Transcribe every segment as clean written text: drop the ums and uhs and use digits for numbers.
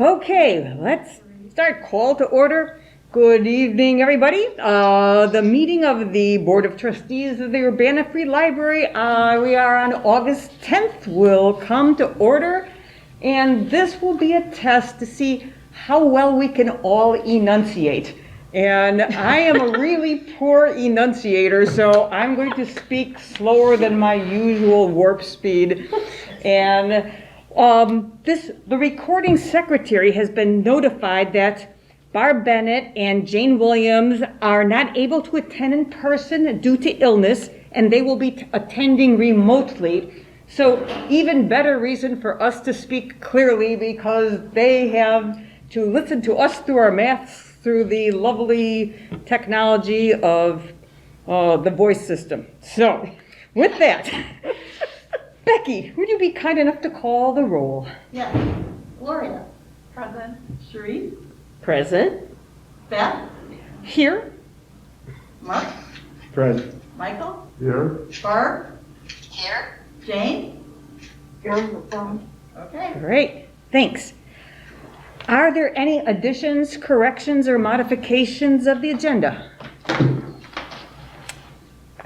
Okay, let's start. Call to order. Good evening, everybody. The meeting of the Board of Trustees of the Urbana Free Library, we are on August 10th, will come to order. And this will be a test to see how well we can all enunciate. And I am a really poor enunciator, so I'm going to speak slower than my usual warp speed. And the recording secretary has been notified that Barb Bennett and Jane Williams are not able to attend in person due to illness, and they will be attending remotely. So even better reason for us to speak clearly, because they have to listen to us through our maths through the lovely technology of the voice system. So with that, Becky, would you be kind enough to call the roll? Yes. Gloria. Present. Cherie. Present. Beth. Here. Mark. Present. Michael. Here. Barb. Here. Jane. Here on the phone. Okay. Great. Thanks. Are there any additions, corrections, or modifications of the agenda?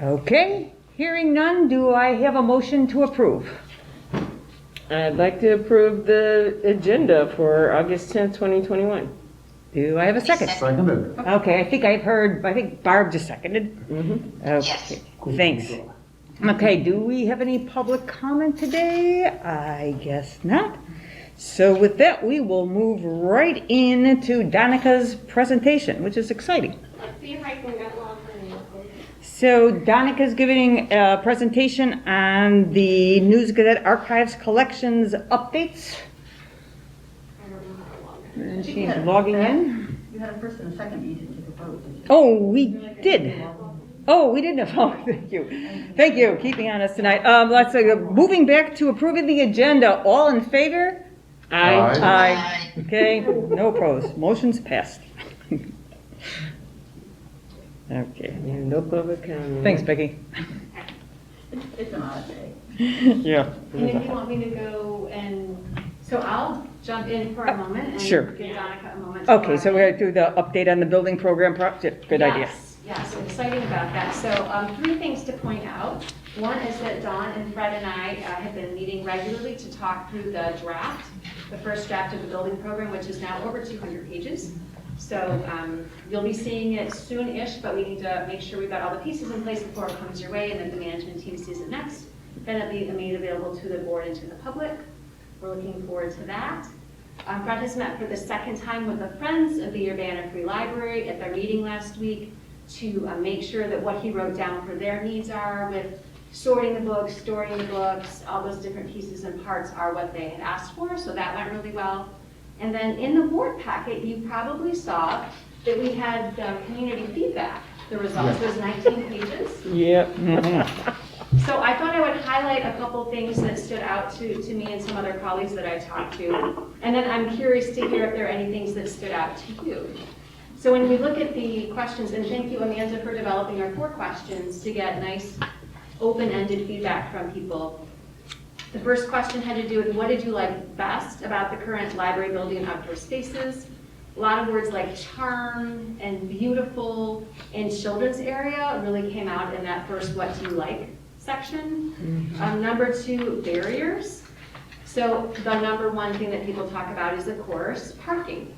Okay. Hearing none, do I have a motion to approve? I'd like to approve the agenda for August 10th, 2021. Do I have a second? Seconded. Okay, I think Barb just seconded. Okay, Yes. thanks. Okay, do we have any public comment today? I guess not. So with that, we will move right into Donica's presentation, which is exciting. Let's see if I can get logged in. So Donica's giving a presentation on the News Gazette Archives collections updates. I don't know how to log in. And she's logging in. You had a first and a second, but you didn't take a vote, did you? Oh, we did. Oh, we didn't. Oh, thank you. Thank you. Keeping on us tonight. Let's moving back to approving the agenda. All in favor? Aye. Aye. Okay. No opposed. Motion's passed. Okay. And no public comment. Thanks, Becky. It's an odd day. Yeah. And if you want me to go so I'll jump in for a moment and Sure. give Donica a moment. to Okay, so log we're in. going to do the update on the building program project. Good idea. Yes, I'm excited about that. So 3 things to point out. One is that Dawn and Fred and I have been meeting regularly to talk through the draft, the first draft of the building program, which is now over 200 pages. So you'll be seeing it soon-ish, but we need to make sure we've got all the pieces in place before it comes your way, and then the management team sees it next. Then it'll be made available to the board and to the public. We're looking forward to that. Fred has met for the second time with the Friends of the Urbana Free Library at their meeting last week to make sure that what he wrote down for their needs are with sorting the books, storing the books, all those different pieces and parts are what they had asked for, so that went really well. And then in the board packet, you probably saw that we had community feedback. The results was 19 pages. Yep. So I thought I would highlight a couple things that stood out to me and some other colleagues that I talked to. And then I'm curious to hear if there are any things that stood out to you. So when we look at the questions, and thank you, Amanda, for developing our 4 questions to get nice open-ended feedback from people. The first question had to do with what did you like best about the current library building and outdoor spaces? A lot of words like charm and beautiful and children's area really came out in that first what do you like section. Number 2, barriers. So the number 1 thing that people talk about is, of course, parking.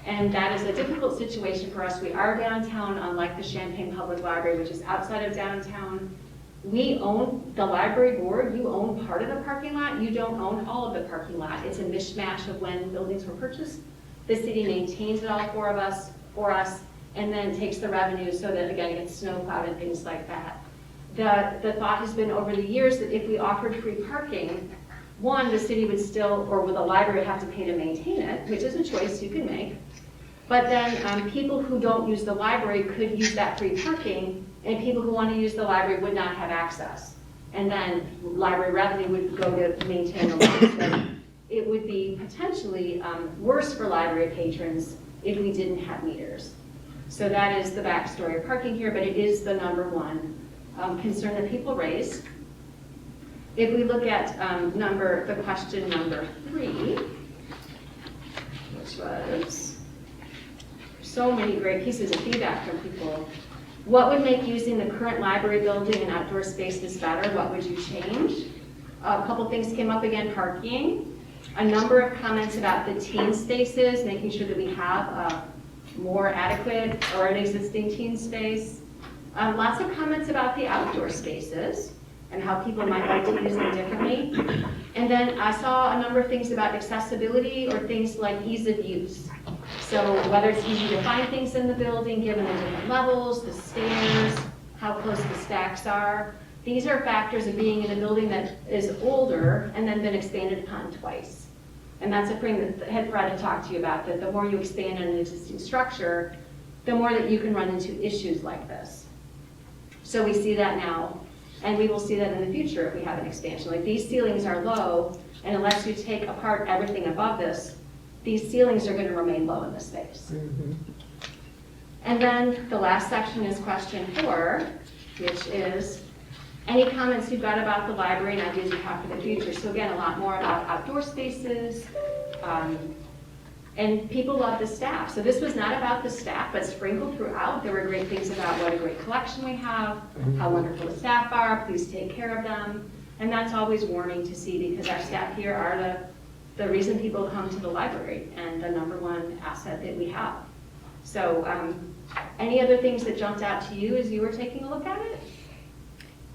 And that is a difficult situation for us. We are downtown, unlike the Champaign Public Library, which is outside of downtown. We own, the library board, you own part of the parking lot, you don't own all of the parking lot. It's a mishmash of when buildings were purchased. The city maintains it all for us, and then takes the revenue so that, again, it gets snow plowed and things like that. The thought has been over the years that if we offered free parking, one, the city would still, or would the library have to pay to maintain it, which is a choice you can make. But then people who don't use the library could use that free parking, and people who want to use the library would not have access. And then library revenue would go to maintain the library. So it would be potentially worse for library patrons if we didn't have meters. So that is the backstory of parking here, but it is the number 1 concern that people raise. If we look at the question number 3, was so many great pieces of feedback from people. What would make using the current library building and outdoor spaces better? What would you change? A couple things came up again, parking. A number of comments about the teen spaces, making sure that we have a more adequate or an existing teen space. Lots of comments about the outdoor spaces and how people might like to use them differently. And then I saw a number of things about accessibility or things like ease of use. So whether it's easy to find things in the building, given the different levels, the stairs, how close the stacks are. These are factors of being in a building that is older and then been expanded upon twice. And that's a thing that Head Fred had talked to you about, that the more you expand on an existing structure, the more that you can run into issues like this. So we see that now, and we will see that in the future if we have an expansion. Like these ceilings are low, and unless you take apart everything above this, these ceilings are going to remain low in the space. And then the last section is question 4, which is any comments you've got about the library and ideas you have for the future. So again, a lot more about outdoor spaces, and people love the staff. So this was not about the staff, but sprinkled throughout. There were great things about what a great collection we have, how wonderful the staff are, please take care of them. And that's always warming to see because our staff here are the reason people come to the library and the #1 asset that we have. So any other things that jumped out to you as you were taking a look at it?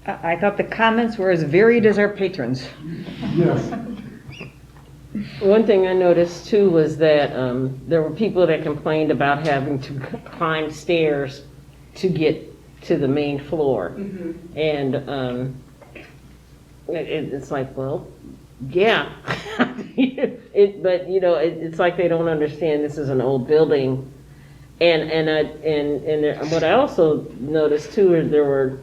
I thought the comments were as varied as our patrons. Yes. One thing I noticed too was that there were people that complained about having to climb stairs to get to the main floor. And it's like, well, yeah. But you know, it's like they don't understand this is an old building. And what I also noticed too is there were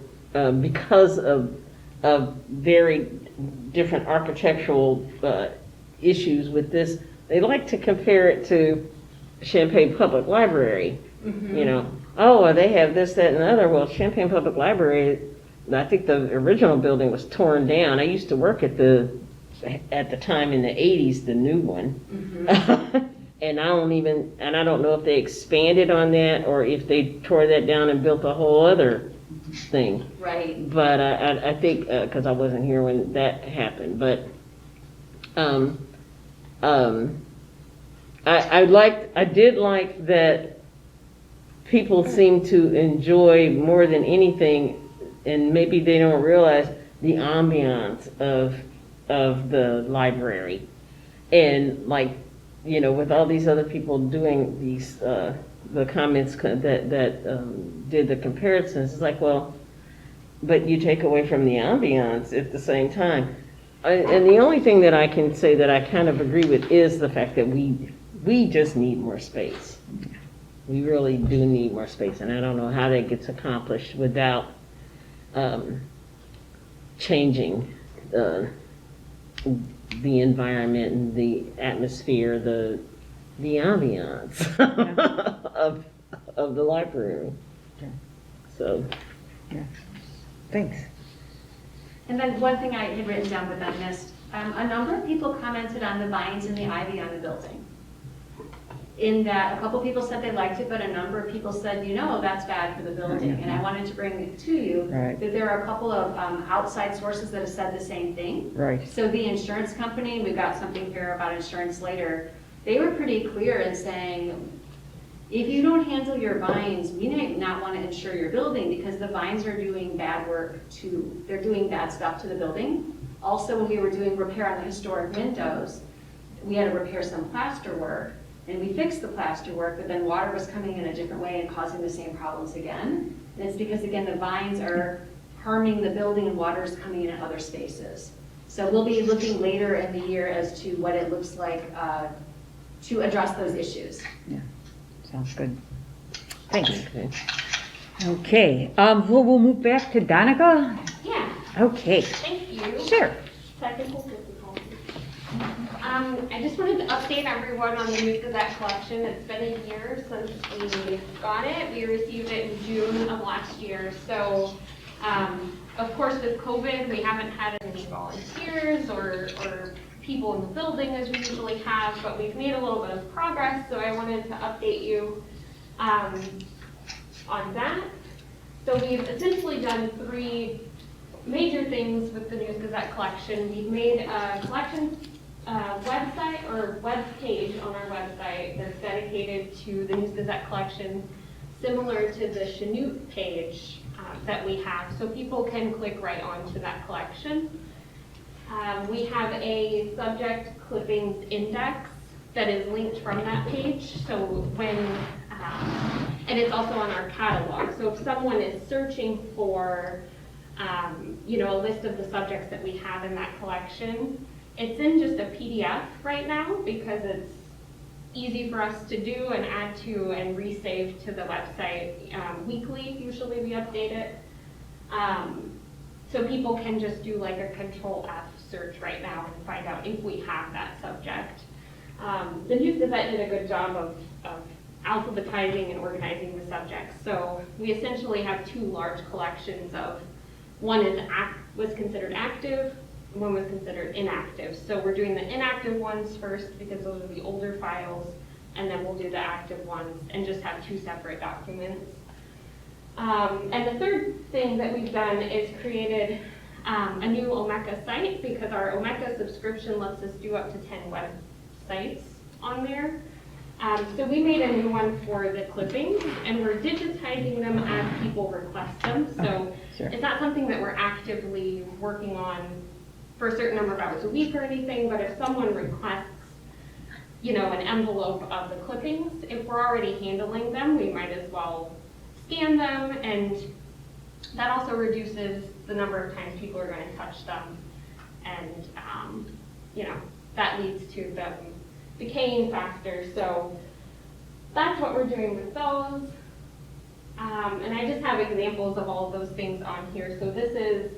because of very different architectural issues with this, they like to compare it to Champaign Public Library. You know, oh, well, they have this, that, and the other. Well, Champaign Public Library, I think the original building was torn down. I used to work at the time in the 80s, the new one. And I don't know if they expanded on that or if they tore that down and built a whole other thing. Right. But I think, because I wasn't here when that happened, but I did like that people seem to enjoy more than anything, and maybe they don't realize the ambiance of the library. And like, you know, with all these other people doing these, the comments that did the comparisons, it's like, well, but you take away from the ambiance at the same time. And the only thing that I can say that I kind of agree with is the fact that we just need more space. We really do need more space, and I don't know how that gets accomplished without changing the environment and the atmosphere, the ambiance of the library. So. Yeah. Thanks. And then one thing I had written down but I missed, a number of people commented on the vines and the ivy on the building. In that a couple people said they liked it, but a number of people said, you know, that's bad for the building. And I wanted to bring it to you that there are a couple of outside sources that have said the same thing. Right. So the insurance company, we've got something here about insurance later, they were pretty clear in saying, if you don't handle your vines, we might not want to insure your building because the vines are doing bad work they're doing bad stuff to the building. Also, when we were doing repair on the historic windows, we had to repair some plaster work, and we fixed the plaster work, but then water was coming in a different way and causing the same problems again. And it's because, again, the vines are harming the building and water is coming in other spaces. So we'll be looking later in the year as to what it looks like to address those issues. Yeah. Sounds good. Thanks. Okay. Okay, we'll move back to Donica. Yeah, Okay, thank you. sure. Technical difficulties. I just wanted to update everyone on the News Gazette collection. It's been a year since we got it. We received it in June of last year. So, of course, with COVID, we haven't had any volunteers or people in the building as we usually have, but we've made a little bit of progress, so I wanted to update you on that. So we've essentially done 3 major things with the News Gazette collection. We've made a collection website or web page on our website that's dedicated to the News Gazette collection, similar to the Chanute page that we have, so people can click right onto that collection. We have a subject clippings index that is linked from that page, so when, and it's also on our catalog, so if someone is searching for, you know, a list of the subjects that we have in that collection, it's in just a PDF right now because it's easy for us to do and add to and resave to the website weekly. Usually we update it. So people can just do like a Control F search right now and find out if we have that subject. The News Gazette did a good job of alphabetizing and organizing the subjects. So we essentially have 2 large collections of, one was considered active, one was considered inactive. So we're doing the inactive ones first because those are the older files, and then we'll do the active ones and just have 2 separate documents. And the third thing that we've done is created a new Omeka site because our Omeka subscription lets us do up to 10 websites on there. So we made a new one for the clippings, and we're digitizing them as people request them. So Sure. it's not something that we're actively working on for a certain number of hours a week or anything, but if someone requests, you know, an envelope of the clippings, if we're already handling them, we might as well scan them, and that also reduces the number of times people are going to touch them, and you know, that leads to them decaying faster. So that's what we're doing with those. And I just have examples of all of those things on here. So this is,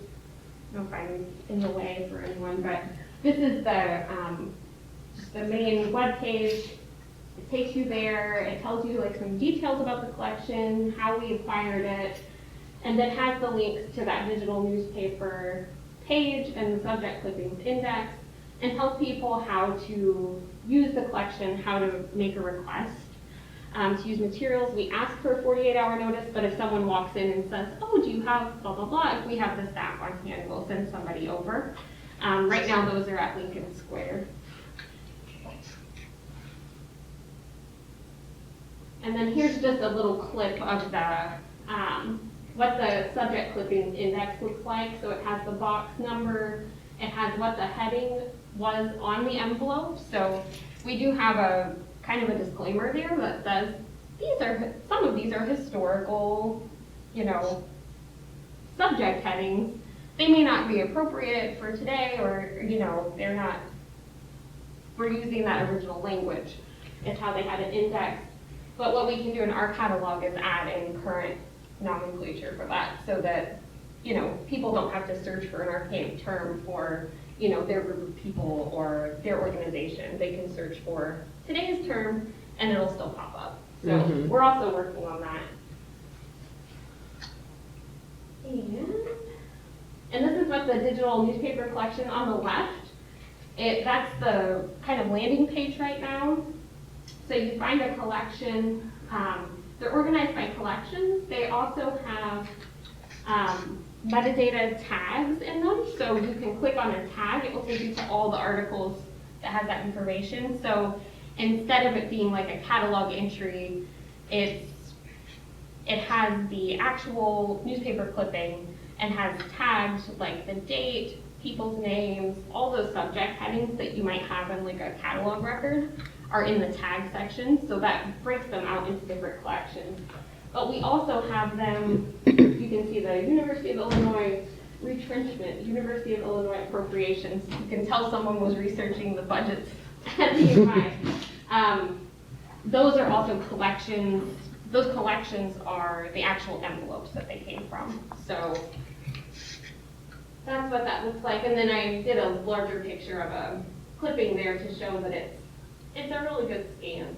I don't know if I'm in the way for anyone, but this is just the main web page. It takes you there. It tells you like some details about the collection, how we acquired it, and then has the links to that digital newspaper page and the subject clippings index, and tells people how to use the collection, how to make a request. To use materials, we ask for a 48-hour notice, but if someone walks in and says, oh, do you have blah, blah, blah, if we have the staff on hand, we'll send somebody over. Right now, those are at Lincoln Square. And then here's just a little clip of the what the subject clippings index looks like. So it has the box number, it has what the heading was on the envelope. So we do have a kind of a disclaimer there that says some of these are historical, you know, subject headings. They may not be appropriate for today, or, you know, we're using that original language. It's how they had it indexed. But what we can do in our catalog is add in current nomenclature for that, so that, you know, people don't have to search for an archaic term for, you know, their group of people or their organization. They can search for today's term and it'll still pop up. So we're also working on that. And this is what the digital newspaper collection on the left, that's the kind of landing page right now. So you find a collection, they're organized by collections. They also have metadata tags in them. So you can click on a tag, it will take you to all the articles that have that information. So instead of it being like a catalog entry, it has the actual newspaper clipping and has tags like the date, people's names, all those subject headings that you might have in like a catalog record are in the tag section, so that breaks them out into different collections. But we also have them, you can see the University of Illinois retrenchment, University of Illinois appropriations. You can tell someone was researching the budgets at the UI. Those are also collections. Those collections are the actual envelopes that they came from. So that's what that looks like. And then I did a larger picture of a clipping there to show that it's a really good scan.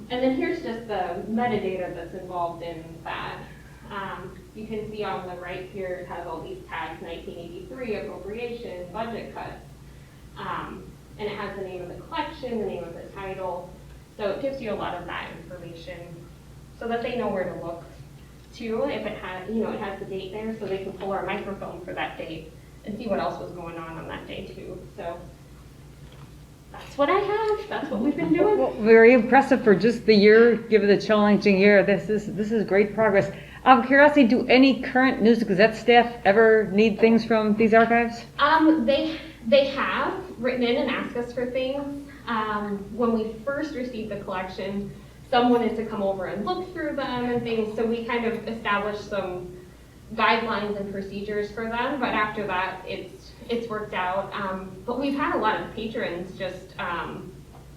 And then here's just the metadata that's involved in that. You can see on the right here, it has all these tags: 1983, appropriation, budget cuts. And it has the name of the collection, the name of the title. So it gives you a lot of that information so that they know where to look too. If it has, it has the date there, so they can pull our microfilm for that date and see what else was going on that day too. So that's what I have. That's what we've been doing. Well, very impressive for just the year, given the challenging year. This is great progress. Out of curiosity, do any current News Gazette staff ever need things from these archives? They have written in and asked us for things. When we first received the collection, some wanted to come over and look through them and things, so we kind of established some guidelines and procedures for them, but after that, it's worked out. But we've had a lot of patrons just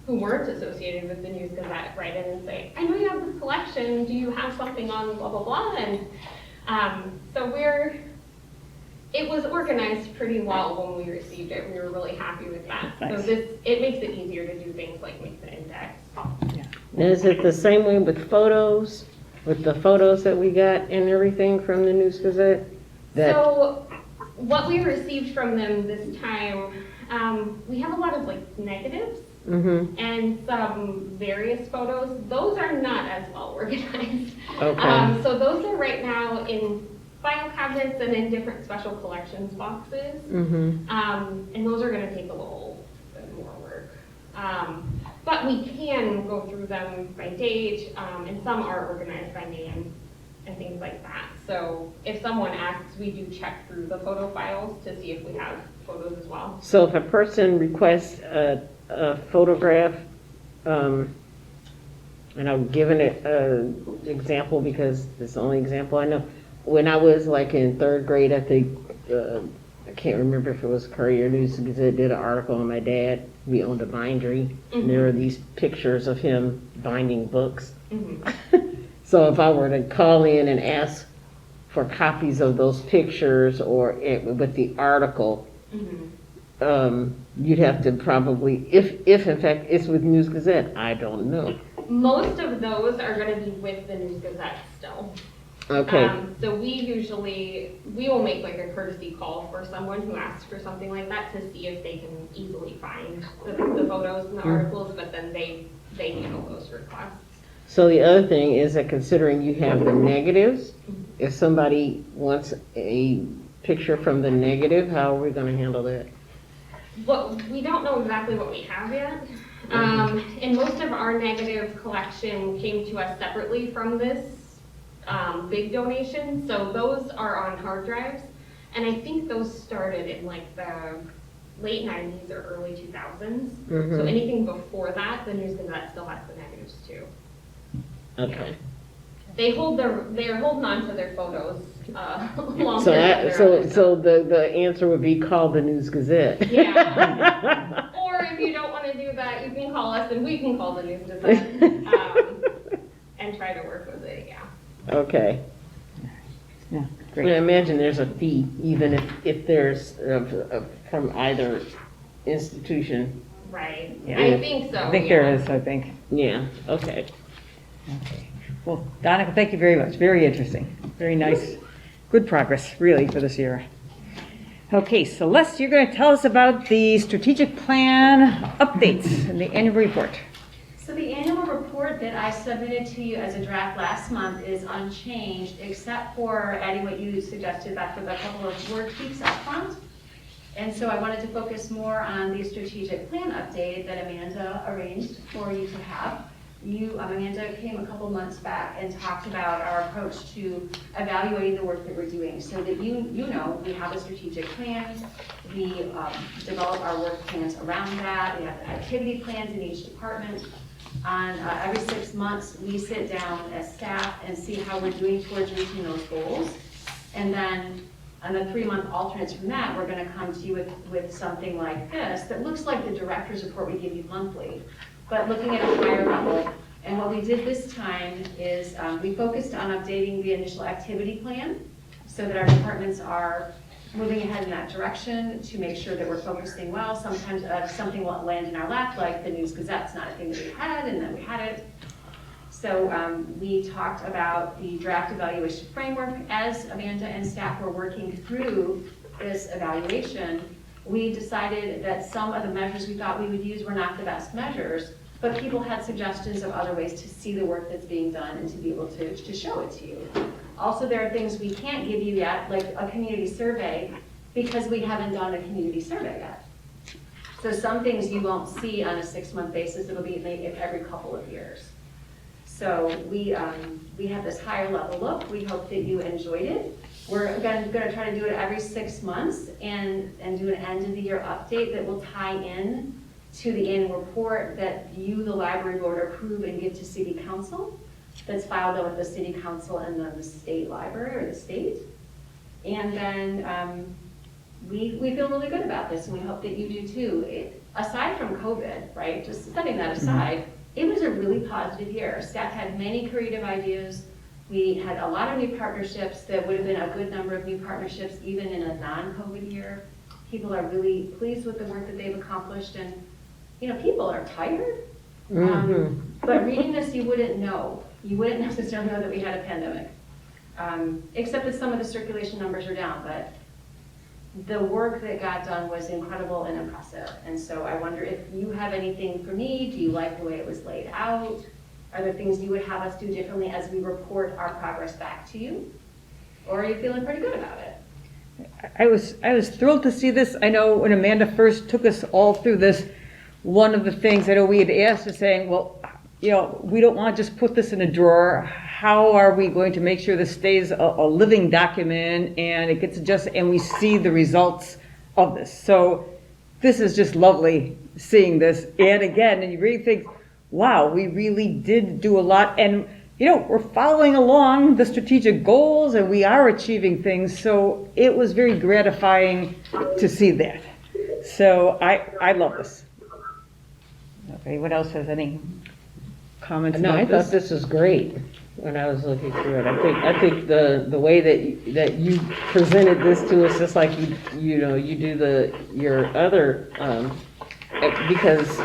who weren't associated with the News Gazette write in and say, I know you have this collection, do you have something on blah, blah, blah? And so it was organized pretty well when we received it. We were really happy with that. Nice. So it makes it easier to do things like make the index. And is it the same way with photos? With the photos that we got and everything from the News Gazette? So what we received from them this time, we have a lot of like negatives Mm-hmm. and some various photos. Those are not as well organized. Okay. So those are right now in file cabinets and in different special collections boxes. Mm-hmm. And those are going to take a little bit more work. But we can go through them by date, and some are organized by name and things like that. So if someone asks, we do check through the photo files to see if we have photos as well. So if a person requests a photograph, and I'm giving it an example because it's the only example I know. When I was like in third grade, I think, I can't remember if it was Courier News Gazette did an article on my dad. We owned a bindery, and there are these pictures of him binding books. Mm-hmm. So if I were to call in and ask for copies of those pictures or with the article, Mm-hmm. You'd have to probably, if in fact it's with News Gazette, I don't know. Most of those are going to be with the News Gazette still. Okay, So we will make like a courtesy call for someone who asks for something like that to see if they can easily find the photos and the articles, but then they handle those requests. so the other thing is that considering you have the negatives, if somebody wants a picture from the negative, how are we gonna handle that? But we don't know exactly what we have yet. And most of our negative collection came to us separately from this big donation. So those are on hard drives. And I think those started in like the late 90s or early 2000s. So anything before that, the News Gazette still has the negatives too. Okay. They're holding on to their photos longer. So than their other so the answer would be call the News Gazette. Yeah. Or if you don't want to do that, you can call us and we can call the News Gazette and try to work with it, yeah. Okay. Yeah, I great. imagine there's a fee, even if there's from either institution. Right. Yeah. I think so. I think there is, I think. Yeah, okay. Okay. Well, Donica, thank you very much. Very interesting. Very nice. Good progress, really, for this year. Okay, Celeste, you're going to tell us about the strategic plan updates in the annual report. So the annual report that I submitted to you as a draft last month is unchanged, except for adding what you suggested back with a couple of word tweaks up front. And so I wanted to focus more on the strategic plan update that Amanda arranged for you to have. Amanda came a couple months back and talked about our approach to evaluating the work that we're doing so that you know we have a strategic plan, we develop our work plans around that, we have activity plans in each department. On every 6 months, we sit down as staff and see how we're doing towards reaching those goals. And then on the 3-month alternates from that, we're gonna come to you with something like this that looks like the director's report we give you monthly, but looking at a higher level. And what we did this time is we focused on updating the initial activity plan so that our departments are moving ahead in that direction to make sure that we're focusing well. Sometimes something will land in our lap, like the News Gazette's not a thing that we had, and then we had it. So we talked about the draft evaluation framework as Amanda and staff were working through this evaluation. we decided that some of the measures we thought we would use were not the best measures, but people had suggestions of other ways to see the work that's being done and to be able to show it to you. Also, there are things we can't give you yet, like a community survey, because we haven't done a community survey yet. So some things you won't see on a 6-month basis, it'll be maybe every couple of years. So we have this higher level look. We hope that you enjoyed it. We're going to try to do it every 6 months and do an end of the year update that will tie in to the annual report that you, the library board, approve and give to city council. That's filed with the city council and then the state library or the state. And then we feel really good about this, and we hope that you do too. Aside from COVID, right, just setting that aside, it was a really positive year. Staff had many creative ideas. We had a lot of new partnerships that would have been a good number of new partnerships even in a non-COVID year. People are really pleased with the work that they've accomplished, and people are tired. But reading this, you wouldn't know. You wouldn't necessarily know that we had a pandemic, except that some of the circulation numbers are down, but the work that got done was incredible and impressive. And so I wonder if you have anything for me. Do you like the way it was laid out? Are there things you would have us do differently as we report our progress back to you? Or are you feeling pretty good about it? I was thrilled to see this. I know when Amanda first took us all through this, one of the things I know we had asked is saying, well, we don't want to just put this in a drawer. How are we going to make sure this stays a living document and it gets adjusted and we see the results of this? So this is just lovely seeing this. And again, and you really think, wow, we really did do a lot. And, we're following along the strategic goals and we are achieving things. So it was very gratifying to see that. So I love this. Okay, anyone else has any comments No, about I this? thought this was great when I was looking through it. I think the way that you presented this to us, just like you do your other because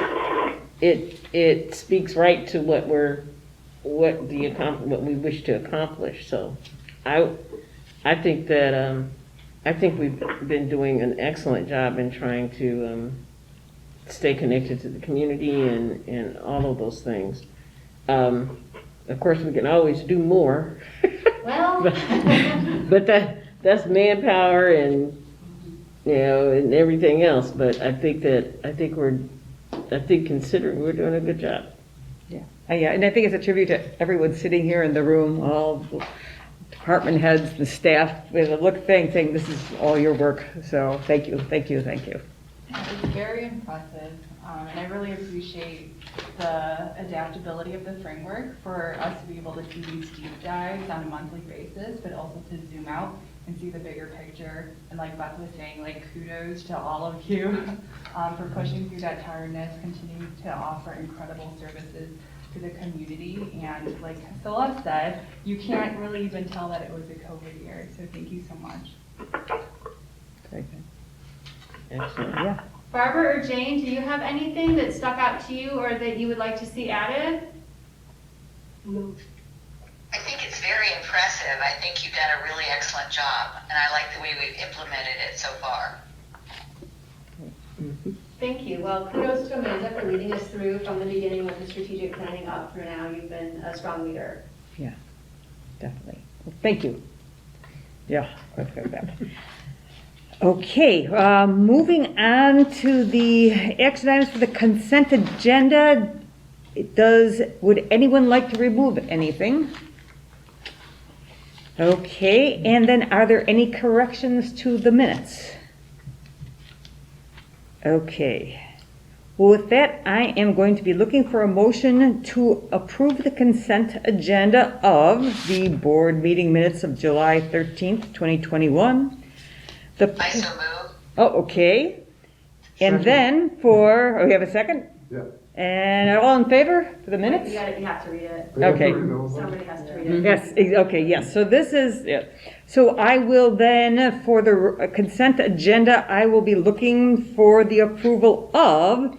it speaks right to what we wish to accomplish. So I think that I think we've been doing an excellent job in trying to stay connected to the community and all of those things. Of course, we can always do more. Well, but that's manpower and everything else. But I think considering we're doing a good job. Yeah, and I think it's a tribute to everyone sitting here in the room, all department heads, the staff, with a look saying, this is all your work. So thank you. It's very impressive, and I really appreciate the adaptability of the framework for us to be able to do these deep dives on a monthly basis, but also to zoom out and see the bigger picture. And like Beth was saying, kudos to all of you for pushing through that tiredness, continuing to offer incredible services to the community. And like Celeste said, you can't really even tell that it was a COVID year, so thank you so much. Very good. Excellent. Yeah. Barbara or Jane, do you have anything that stuck out to you or that you would like to see added? No. I think it's very impressive. I think you've done a really excellent job, and I like the way we've implemented it so far. Thank you. Well, kudos to Amanda for leading us through from the beginning with the strategic planning up through now. You've been a strong leader. Yeah, definitely. Well, thank you. Yeah, let's go back. Okay, moving on to the action items for the consent agenda. Would anyone like to remove anything? Okay, and then are there any corrections to the minutes? Okay. Well, with that, I am going to be looking for a motion to approve the consent agenda of the board meeting minutes of July 13th, 2021. I so move. Oh, okay. And then we have a second? Yeah. And all in favor for the minutes? You have to read it. Okay. Somebody has to read it. Yes, okay, yes. So this is, yeah. So I will then, for the consent agenda, I will be looking for the approval of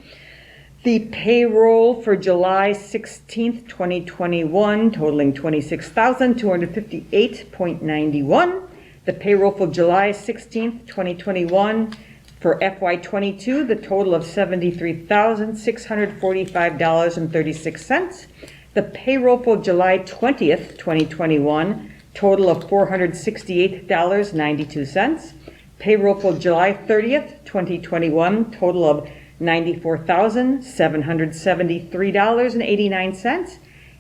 the payroll for July 16th, 2021, totaling $26,258.91. The payroll for July 16th, 2021 For FY '22, the total of $73,645.36. The payroll for July 20th, 2021, total of $468.92. Payroll for July 30th, 2021, total of $94,773.89.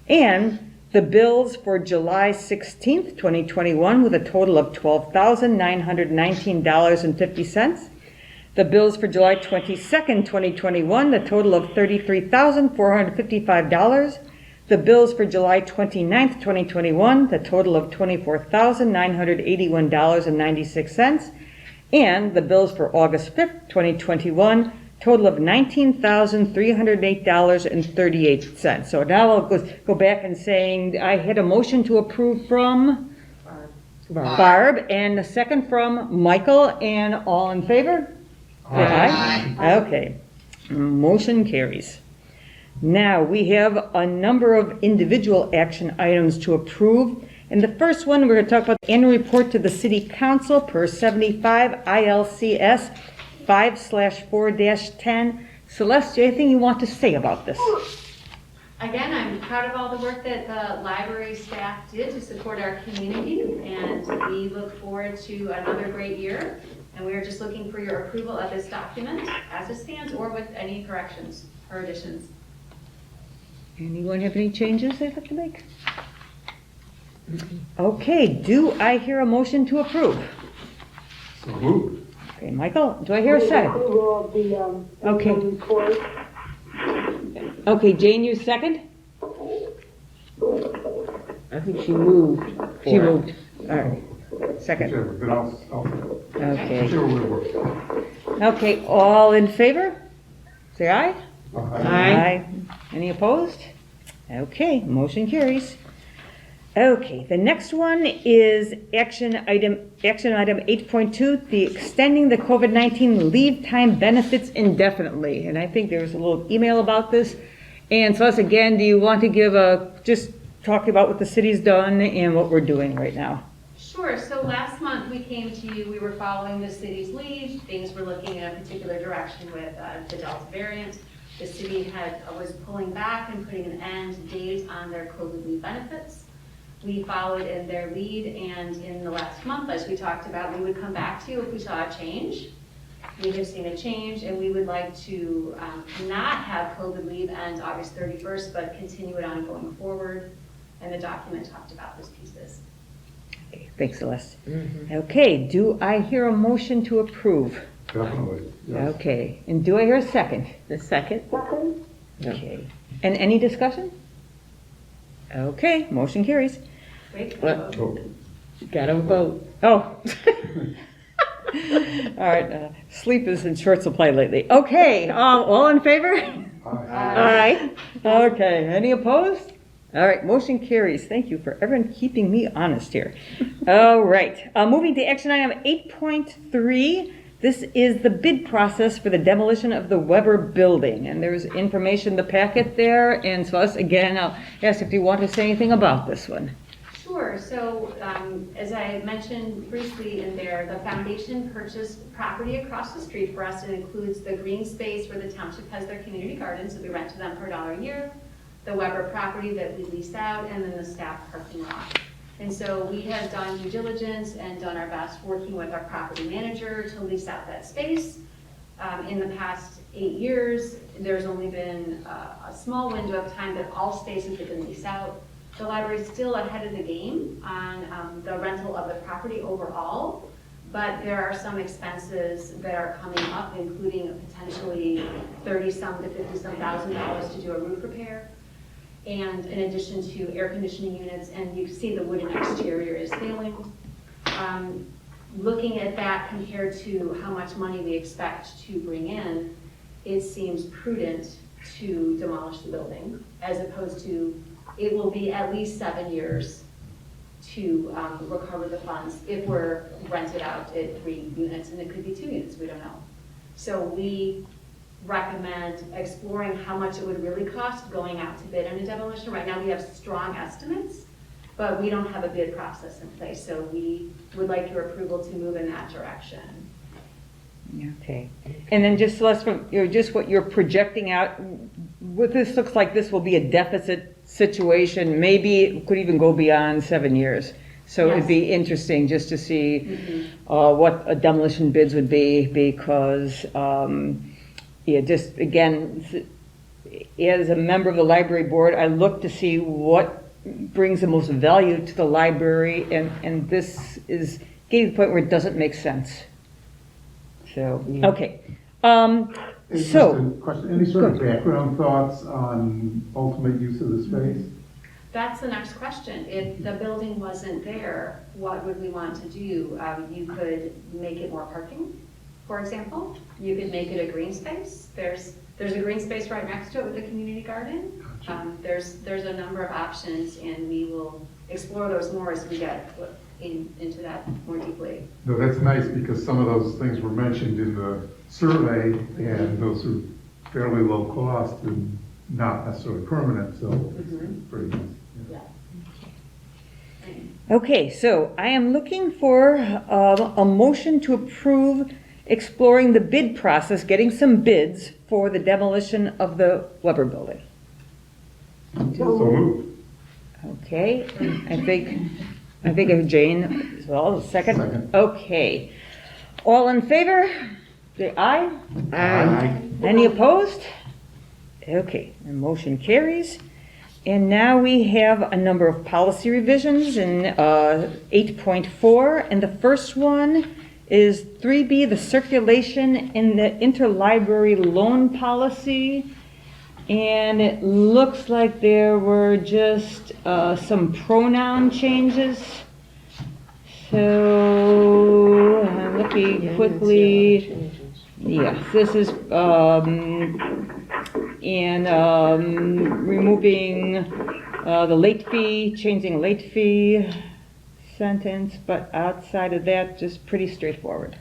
And the bills for July 16th, 2021, with a total of $12,919.50. The bills for July 22nd, 2021, the total of $33,455. The bills for July 29th, 2021, the total of $24,981.96. And the bills for August 5th, 2021, total of $19,308.38. So now I'll go back and saying I had a motion to approve from Barb, and a second from Michael, and all in favor? Aye. Okay, motion carries. Now we have a number of individual action items to approve. And the first one, we're going to talk about the annual report to the City Council per 75 ILCS 5/4-10. Celeste, anything you want to say about this? Again, I'm proud of all the work that the library staff did to support our community, and we look forward to another great year. And we are just looking for your approval of this document as it stands, or with any corrections or additions. Anyone have any changes they'd like to make? Okay, do I hear a motion to approve? So moved. Okay, Michael, do I hear a second? Approval of the, Okay. annual report. Okay, Jane, you second? I think she moved. She moved. All right, second. Whichever, but I'll Okay. whichever way works. Okay, all in favor? Say aye. Aye. Any opposed? Okay, motion carries. Okay, the next one is action item 8.2, the extending the COVID-19 leave time benefits indefinitely. And I think there was a little email about this. And so, again, do you want to give just talk about what the city's done and what we're doing right now? Sure, so last month we came to you, we were following the city's lead, things were looking in a particular direction with the Delta variant. The city was pulling back and putting an end date on their COVID leave benefits. We followed in their lead, and in the last month, as we talked about, we would come back to you if we saw a change. We have seen a change, and we would like to not have COVID leave end August 31st, but continue it on going forward. And the document talked about those pieces. Okay, thanks, Celeste. Okay, do I hear a motion to approve? Definitely, yes. Okay, and do I hear a second? The second? Second, Okay, and any discussion? Okay, motion carries. Wait, What? So, Gotta vote. Oh. All right, sleep is in short supply lately. Okay, all in favor? aye. Aye. Okay, any opposed? All right, motion carries. Thank you for everyone keeping me honest here. All right, moving to action item 8.3. This is the bid process for the demolition of the Weber building. And there's information in the packet there. And so again, I'll ask if you want to say anything about this one. Sure, so as I mentioned briefly in there, the foundation purchased property across the street for us. It includes the green space where the township has their community gardens that we rent to them for $1 a year, the Weber property that we lease out, and then the staff parking lot. And so we have done due diligence and done our best working with our property manager to lease out that space. In the past 8 years, there's only been a small window of time that all spaces have been leased out. The library is still ahead of the game on the rental of the property overall, but there are some expenses that are coming up, including potentially $30,000 to $50,000 to do a roof repair. And in addition to air conditioning units, and you can see the wooden exterior is failing. Looking at that compared to how much money we expect to bring in, it seems prudent to demolish the building, as opposed to, it will be at least 7 years to recover the funds if we're rented out at 3 units, and it could be 2 units, we don't know. So we recommend exploring how much it would really cost going out to bid on a demolition. Right now we have strong estimates, but we don't have a bid process in place, so we would like your approval to move in that direction. Okay. And then just less from, just what you're projecting out, what this looks like, this will be a deficit situation, maybe it could even go beyond 7 years. So it'd be interesting just to see what a demolition bids would be, because, just again, as a member of the library board, I look to see what brings the most value to the library, and this is getting to the point where it doesn't make sense. So, okay. Hey, just So, a question, any sort of background thoughts on ultimate use of the space? That's the next question. If the building wasn't there, what would we want to do? You could make it more parking, for example. You could make it a green space. There's a green space right next to it with a community garden. There's a number of options, and we will explore those more as we get into that more deeply. No, that's nice, because some of those things were mentioned in the survey, and those are fairly low cost and not necessarily permanent, so it's pretty nice. okay, so I am looking for a motion to approve exploring the bid process, getting some bids for the demolition of the Weber building. So moved. Okay, I think of Jane as well, second? Second. Okay. All in favor? Say aye. Aye. Any opposed? Okay, the motion carries. And now we have a number of policy revisions in 8.4, and the first one is 3B, the circulation in the interlibrary loan policy. And it looks like there were just some pronoun changes. So, I'm looking quickly. Yes, this is removing the late fee, changing late fee sentence, but outside of that, just pretty straightforward.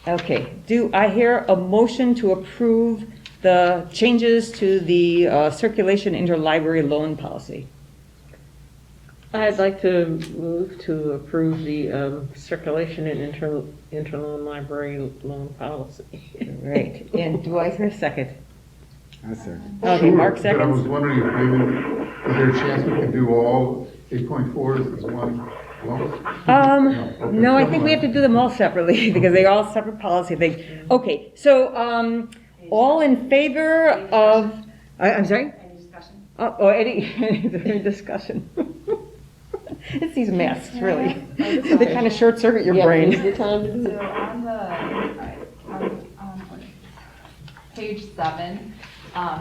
Okay, do I hear a motion to approve the changes to the circulation interlibrary loan policy? I'd like to move to approve the circulation and interloan library loan policy. Right, and do I hear a second? I second. Okay, Mark Sure, but I was seconds. wondering if maybe, is there a chance we can do all 8.4s as one lump? No, I think we have to do them all separately because they're all separate policy things. Okay, so, all in favor of, I'm sorry? Any discussion? Any discussion? It's these masks, really. They kind of short circuit your Yeah, brain. is the time to do So it? on page 7,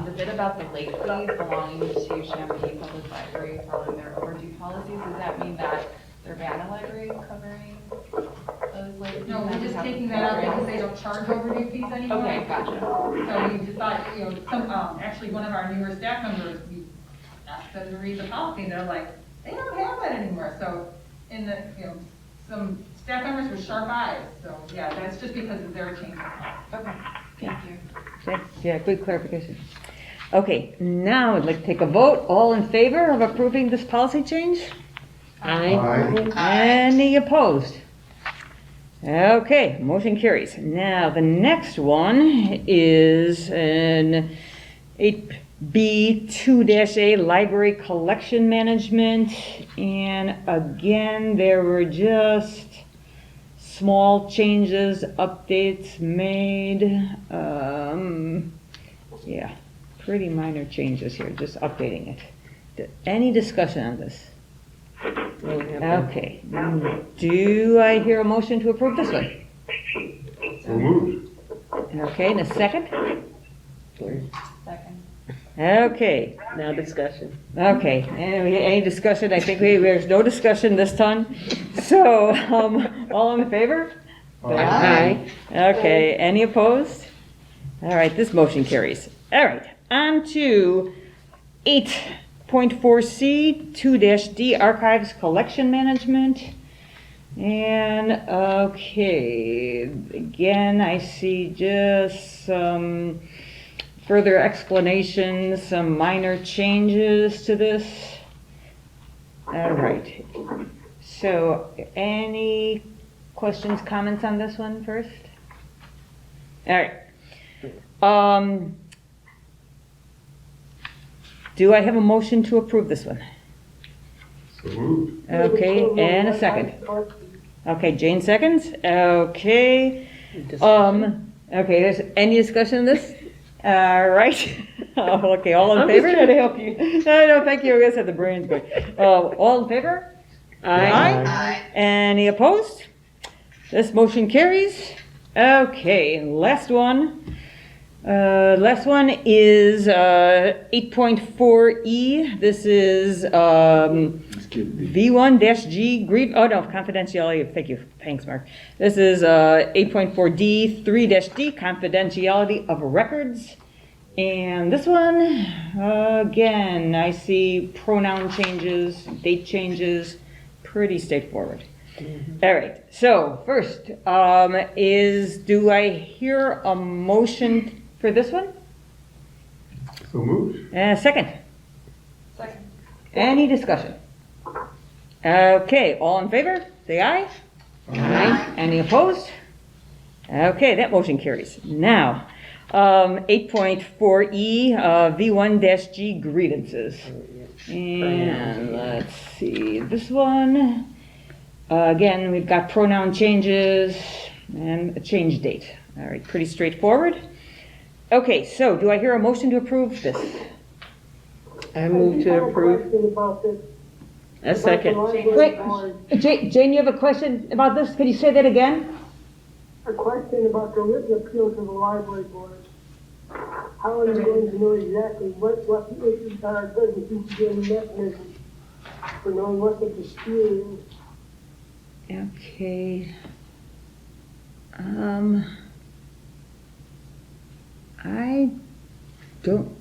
the bit about the late fees belonging to Champaign Public Library following their overdue policies, does that mean that the Urbana Library is covering those late fees? No, we're just taking that out because they don't charge overdue fees anymore. Okay, gotcha. So we just thought, actually, one of our newer staff members, we asked them to read the policy, and they're like, they don't have that anymore. So in the, some staff members with sharp eyes. So yeah, that's just because of their change. Okay, thank you. Okay, yeah, good clarification. Okay, now I'd like to take a vote. All in favor of approving this policy change? Aye. Any opposed? Okay, motion carries. Now, the next one is an 8B 2-A library collection management. And again, there were just small changes, updates made. Yeah, pretty minor changes here, just updating it. Any discussion on this? Okay, do I hear a motion to approve this one? So moved. Okay, and a second? Second. Okay, Now discussion. okay, any discussion? I think there's no discussion this time. So, all in favor? Aye. Okay, any opposed? All right, this motion carries. All right, on to 8.4C 2-D archives collection management. And, okay, again, I see just some further explanations, some minor changes to this. All right, so any questions, comments on this one first? All right. Do I have a motion to approve this one? So moved. Okay, and a second. Okay, Jane seconds. Okay. Okay, there's any discussion on this? All right. Okay, all in I'm favor? just trying to help you. No, thank you. I guess the brain's going. All in favor? Aye. Aye. Any opposed? This motion carries. Okay, last one. Last one is 8.4E. This is V1-G confidentiality. Thank you. Thanks, Mark. This is 8.4D, 3-D, confidentiality of records. And this one, again, I see pronoun changes, date changes, pretty straightforward. All right, so first do I hear a motion for this one? So moved. Second. Second. Any discussion? Okay, all in favor, say aye. Aye. Any opposed? Okay, that motion carries. Now, 8.4E, V1-G grievances. And let's see, this one, again, we've got pronoun changes and a change date. All right, pretty straightforward. Okay, so do I hear a motion to approve this? I move to approve. A second. Wait, Jane, you have a question about this? Can you say that again? A question about the written appeal to the library board. How are you going to know exactly what the issues are? Doesn't seem to be any mechanism for knowing what the dispute is. Okay. I don't.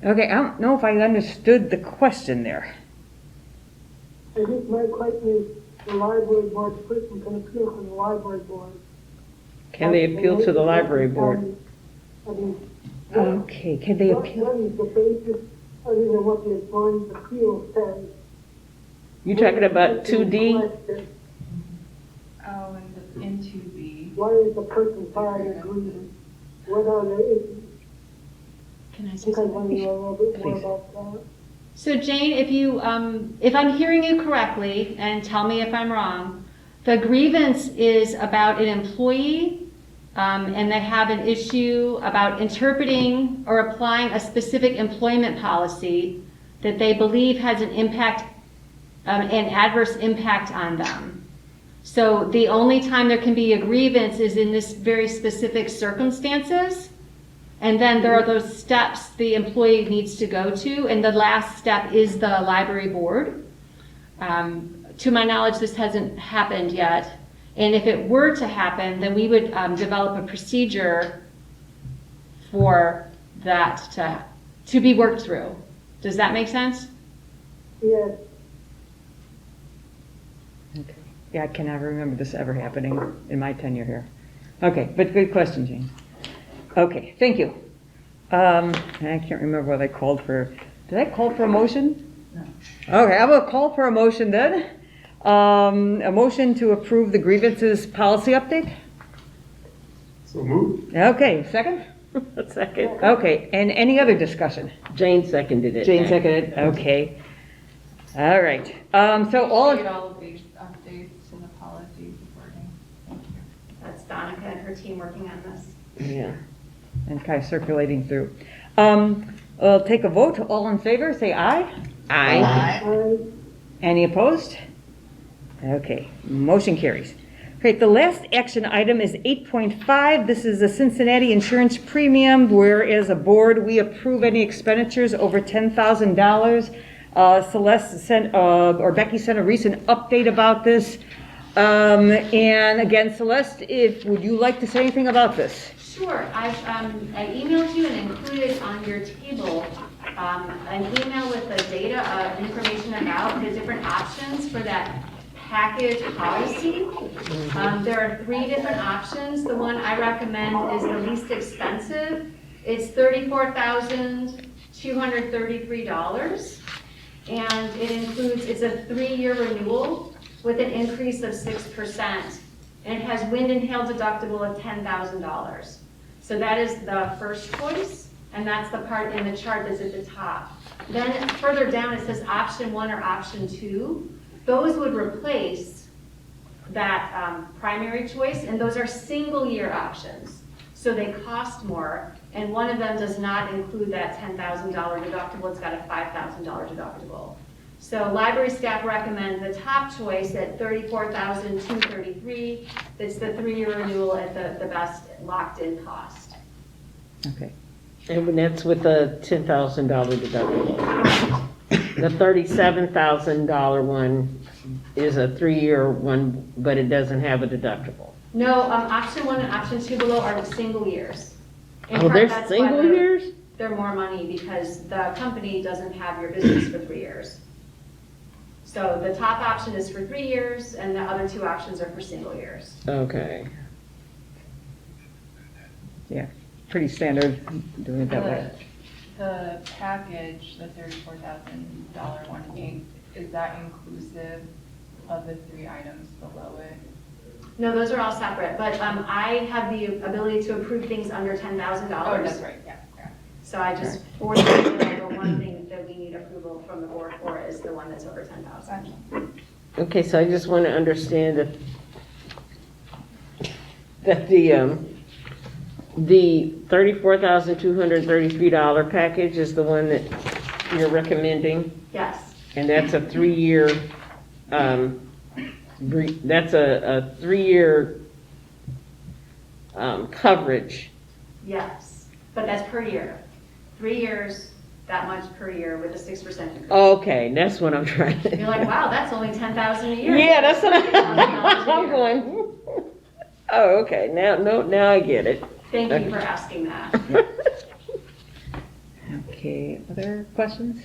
Okay, I don't know if I understood the question there. I think my question is, the library board person can appeal to the library board. Can they appeal to the library board? I mean, Okay, can they what appeal? is the basis other than what the employee's appeal says? You talking about 2D? Oh, and in 2B. Why is the person filing a grievance? What are the issues? Can I I say think I want to something? know a little bit more Please. about that. So Jane, if I'm hearing you correctly, and tell me if I'm wrong, the grievance is about an employee, and they have an issue about interpreting or applying a specific employment policy that they believe has an impact, an adverse impact on them. So the only time there can be a grievance is in this very specific circumstances. And then there are those steps the employee needs to go to, and the last step is the library board. To my knowledge, this hasn't happened yet. And if it were to happen, then we would develop a procedure for that to be worked through. Does that make sense? Yes. Okay. Yeah, I cannot remember this ever happening in my tenure here. Okay, but good question, Jane. Okay, thank you. I can't remember what I called for. Did I call for a motion? No. Okay, I will call for a motion then. A motion to approve the grievances policy update. So moved. Okay, second? A second. Okay, and any other discussion? Jane seconded it. Jane seconded, okay. All right, so all, Appreciate all of these updates and the policy supporting. Thank you. That's Donica and her team working on this. Yeah. and kind of circulating through. I'll take a vote. All in favor, say aye. Aye. Any opposed? Okay, motion carries. Great, the last action item is 8.5. This is the Cincinnati insurance premium, where as a board, we approve any expenditures over $10,000. Celeste sent, or Becky sent a recent update about this. And again, Celeste, would you like to say anything about this? Sure, I emailed you and included on your table an email with the data information about the different options for that package policy. There are 3 different options. The one I recommend is the least expensive. It's $34,233, and it includes, it's a 3-year renewal with an increase of 6%. and it has wind and hail deductible of $10,000. So that is the first choice, and that's the part in the chart that's at the top. Then further down, it says option 1 or option 2. Those would replace that primary choice, and those are single-year options. So they cost more, and one of them does not include that $10,000 deductible. It's got a $5,000 deductible. So library staff recommend the top choice at $34,233. That's the 3-year renewal at the best locked-in cost. Okay. And that's with a $10,000 deductible. The $37,000 one is a 3-year one, but it doesn't have a deductible. No, option 1 and option 2 below are single years. In Oh, part, they're that's why single years? They're more money because the company doesn't have your business for 3 years. So the top option is for 3 years, and the other 2 options are for single years. Okay. Yeah, pretty standard doing it that way. The package, the $34,000 one, is that inclusive of the 3 items below it? No, those are all separate, but I have the ability to approve things under $10,000. Oh, that's right, yeah. So I just forwarded the one thing that we need approval from the board for is the one that's over 10,000. Okay, so I just want to understand that the $34,233 package is the one that you're recommending? Yes, And that's a 3-year, that's a 3-year coverage. yes, but that's per year. 3 years, that much per year with a 6% increase. Okay, that's what I'm trying to. You're like, wow, that's only $10,000 a year. Yeah, that's what $10,000 a I'm year. going. Oh, okay, now I get it. Thank you for asking that. Okay, other questions?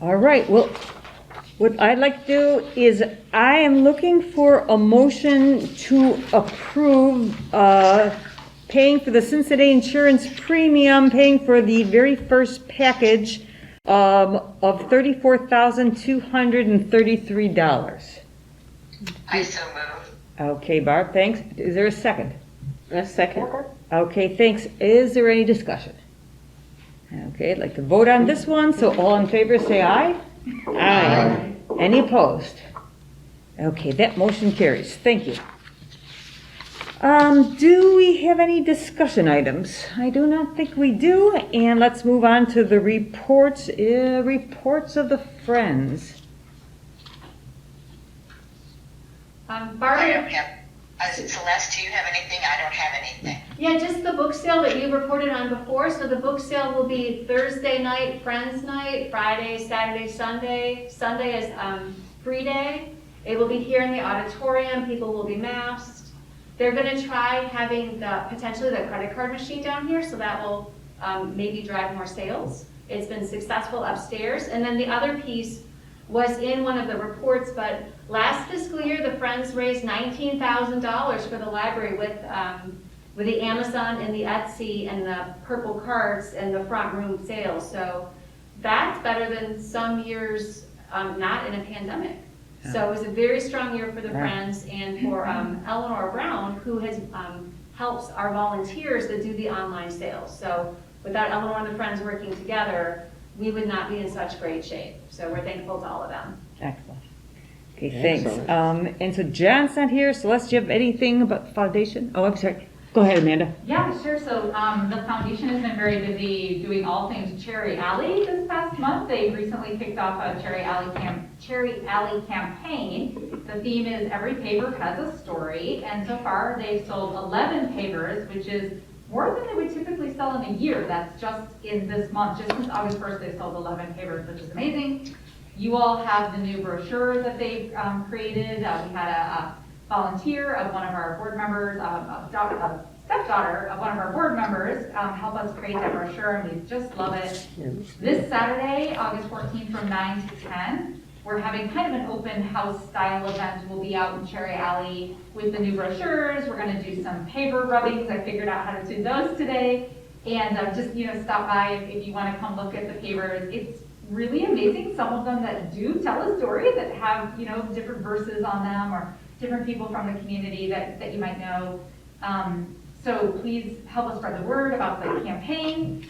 All right, well, what I'd like to do is I am looking for a motion to approve paying for the Cincinnati insurance premium, paying for the very first package of $34,233. I so move. Okay, Barb, thanks. Is there a second? A second. Okay, thanks. Is there any discussion? Okay, I'd like to vote on this one, so all in favor say aye. Aye. Any opposed? Okay, that motion carries. Thank you. Do we have any discussion items? I do not think we do, and let's move on to the reports, reports of the Friends. I Barbara, don't have, Celeste, do you have anything? I don't have anything. yeah, just the book sale that you reported on before. So the book sale will be Thursday night, Friends Night, Friday, Saturday, Sunday. Sunday is free day. It will be here in the auditorium. People will be masked. They're going to try having potentially the credit card machine down here, so that will maybe drive more sales. It's been successful upstairs. And then the other piece was in one of the reports, but last fiscal year, the Friends raised $19,000 for the library with the Amazon and the Etsy and the purple carts and the front room sales. So that's better than some years not in a pandemic. So it was a very strong year for the Friends and for Eleanor Brown, who has helps our volunteers that do the online sales. So without Eleanor and the Friends working together, we would not be in such great shape. So we're thankful to all of them. Excellent. Okay, thanks. Excellent. And so John's not here. Celeste, do you have anything about the foundation? Oh, I'm sorry. Go ahead, Amanda. Yeah, sure. So the foundation has been very busy doing all things Cherry Alley this past month. They recently kicked off a Cherry Alley campaign. The theme is every paper has a story, and so far they've sold 11 papers, which is more than they would typically sell in a year. That's just in this month. Just since August 1st, they've sold 11 papers, which is amazing. You all have the new brochure that they've created. We had a volunteer of one of our board members, a stepdaughter of one of our board members, help us create that brochure, and we just love it. This Saturday, August 14th from 9 to 10, we're having kind of an open house style event. We'll be out in Cherry Alley with the new brochures. We're going to do some paper rubbings. I figured out how to do those today. And just, stop by if you want to come look at the papers. It's really amazing. Some of them that do tell a story that have, different verses on them or different people from the community that you might know. So please help us spread the word about the campaign.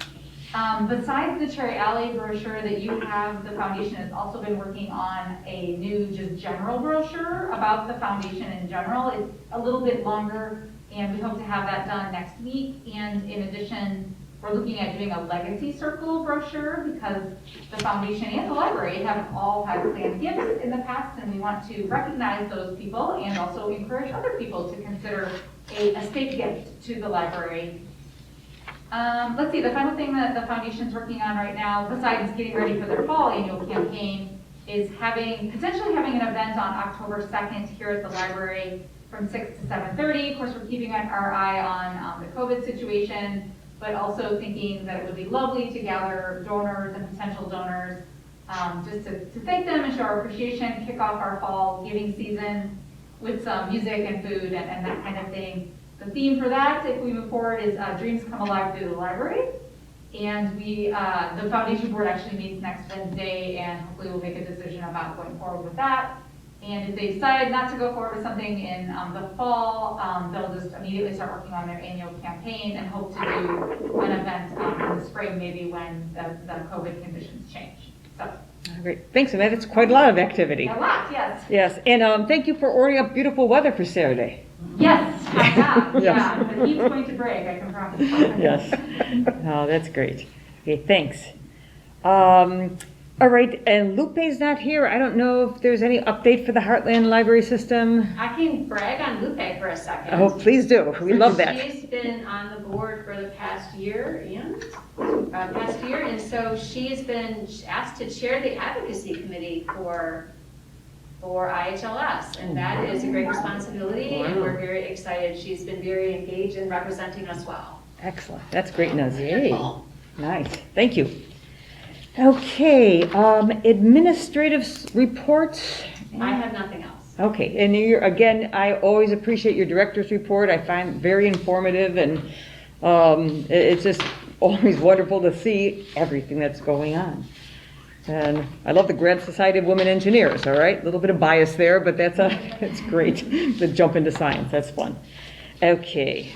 Besides the Cherry Alley brochure that you have, the foundation has also been working on a new just general brochure about the foundation in general. It's a little bit longer, and we hope to have that done next week. And in addition, we're looking at doing a legacy circle brochure because the foundation and the library have all had planned gifts in the past, and we want to recognize those people and also encourage other people to consider a state gift to the library. Let's see, the final thing that the foundation's working on right now, besides getting ready for their fall annual campaign, is potentially having an event on October 2nd here at the library from 6 to 7:30. Of course, we're keeping our eye on the COVID situation, but also thinking that it would be lovely to gather donors and potential donors, just to thank them and show our appreciation, kick off our fall giving season with some music and food and that kind of thing. The theme for that, if we move forward, is Dreams Come Alive Through the Library. And the foundation board actually meets next Wednesday, and hopefully we'll make a decision about going forward with that. And if they decide not to go forward with something in the fall, they'll just immediately start working on their annual campaign and hope to do an event in the spring, maybe when the COVID conditions change. So. Great, thanks, Annette. It's quite a lot of activity. A lot, yes. Yes, and thank you for ordering up beautiful weather for Saturday. Yes, I have. Yes. Yeah, the heat's going to break, I can promise. Yes. Oh, that's great. Okay, thanks. All right, and Lupe's not here. I don't know if there's any update for the Heartland Library System. I can brag on Lupe for a second. Oh, please do. We love that. She's been on the board for the past year, and so she's been asked to chair the advocacy committee for IHLS, and that is a great responsibility, and we're very excited. She's been very engaged in representing us well. Excellent. That's great news. Nice. Thank you. Okay, administrative reports. I have nothing else. Okay, and again, I always appreciate your director's report. I find it very informative, and it's just always wonderful to see everything that's going on. And I love the Grant Society of Women Engineers, all right? A little bit of bias there, but it's great. The jump into science, that's fun. Okay,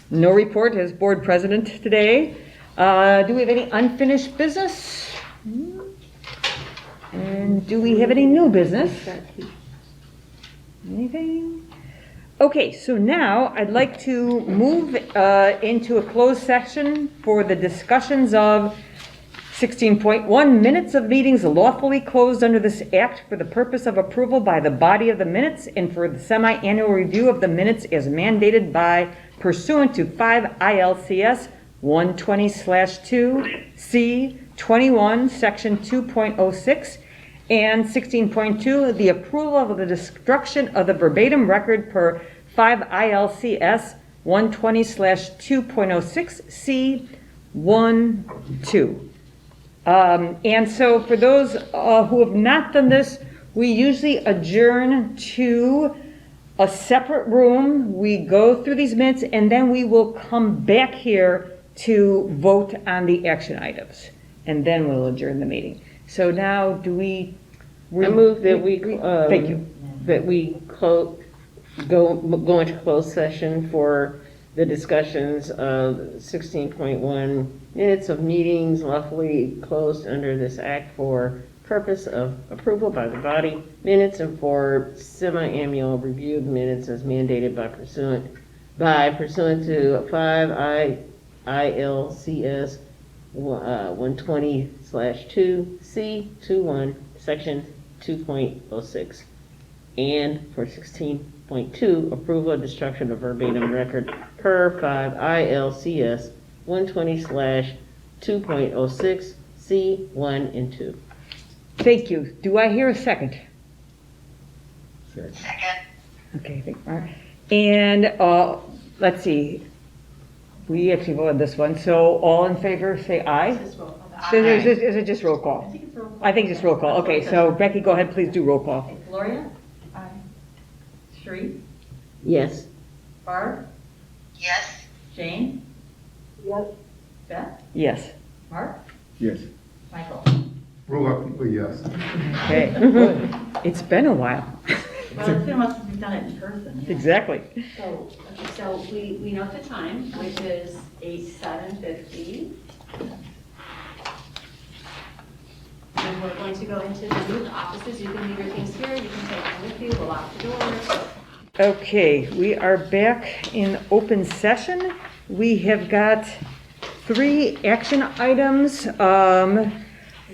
no report as board president today. Do we have any unfinished business? And do we have any new business? Anything? Okay, so now I'd like to move into a closed session for the discussions of 16.1 minutes of meetings lawfully closed under this act for the purpose of approval by the body of the minutes and for the semi-annual review of the minutes as mandated by pursuant to 5 ILCS 120/2 C21 section 2.06 and 16.2, the approval of the destruction of the verbatim record per 5 ILCS 120/2.06 C12. And so for those who have not done this, we usually adjourn to a separate room. We go through these minutes, and then we will come back here to vote on the action items, and then we'll adjourn the meeting. So now, do we? I move that we, thank you. That we go into closed session for the discussions of 16.1 minutes of meetings lawfully closed under this act for purpose of approval by the body, minutes and for semi-annual reviewed minutes as mandated by pursuant to 5 ILCS 120/2 C21 section 2.06, and for 16.2 approval of destruction of verbatim record per 5 ILCS 120/2.06 C1 and 2. Thank you. Do I hear a second? Second. Okay, all right. And let's see. We actually voted this one. So all in favor, say aye. Is it just roll call? I think just roll call. Okay, so Becky, go ahead, please do roll call. Gloria? Aye. Sheree? Yes. Barb? Yes. Jane? Yes. Beth? Yes. Mark? Yes. Michael? Reluctantly, yes. Okay, good. It's been a while. Well, it's been once we've done it in person. Yeah. Exactly. So we note the time, which is 7:50. And we're going to go into the booth offices. You can leave your things here, you can take them with you, we'll lock the doors. Okay, we are back in open session. We have got 3 action items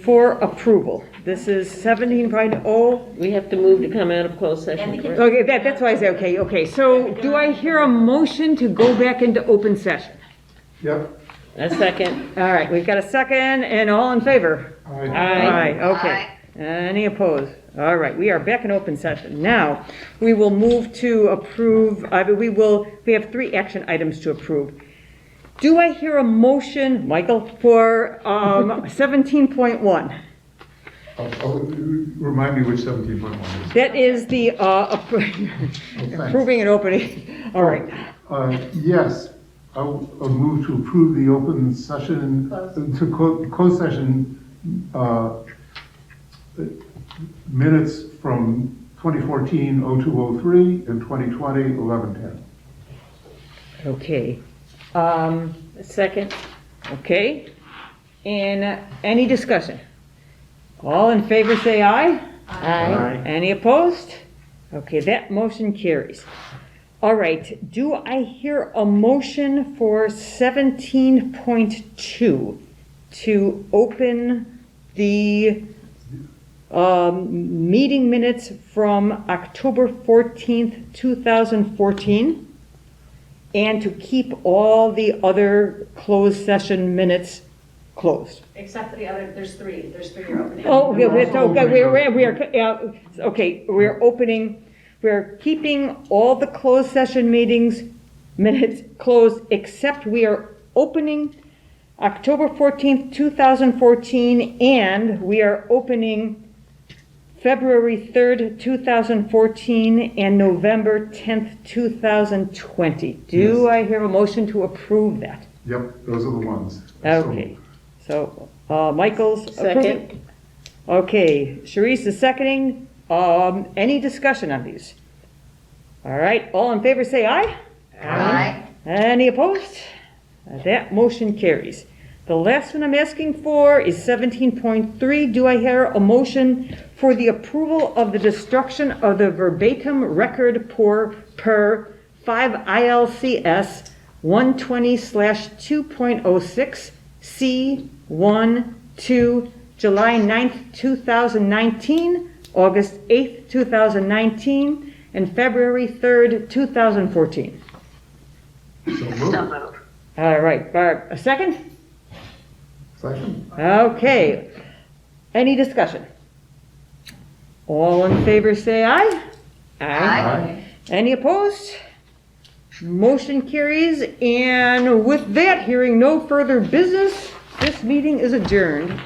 for approval. This is 17.0. We have to move to come out of closed session, correct? Okay, that's why I say, okay. So do I hear a motion to go back into open session? Yep. A second. All right, we've got a second, and all in favor? Aye. Okay. Any opposed? All right, we are back in open session. Now, we will move to approve, we have 3 action items to approve. Do I hear a motion, Michael, for 17.1? Remind me which 17.1 is. That is the approving and opening. All right. Yes, I'll move to approve the open session, closed session minutes from 2014-0203 and 2020-1110. Okay. Second. Okay. And any discussion? All in favor say aye. Aye. Any opposed? Okay, that motion carries. All right, do I hear a motion for 17.2 to open the meeting minutes from October 14th, 2014, and to keep all the other closed session minutes closed? Except for the other, there's 3 you're opening. Oh, we're opening, we're keeping all the closed session meetings minutes closed, except we are opening October 14th, 2014, and we are opening February 3rd, 2014, and November 10th, 2020. Do I hear a motion to approve that? Yep, those are the ones. Okay, so Michael's Second. approving. Okay, Sharice is seconding. Any discussion on these? All right, all in favor say aye. Aye. Any opposed? That motion carries. The last one I'm asking for is 17.3. Do I hear a motion for the approval of the destruction of the verbatim record per 5 ILCS 120/2.06 C1-2, July 9th, 2019, August 8th, 2019, and February 3rd, 2014. So moved. All right, Barb, a second? Second. Okay. Any discussion? All in favor say aye. Aye. Any opposed? Motion carries, and with that, hearing no further business, this meeting is adjourned.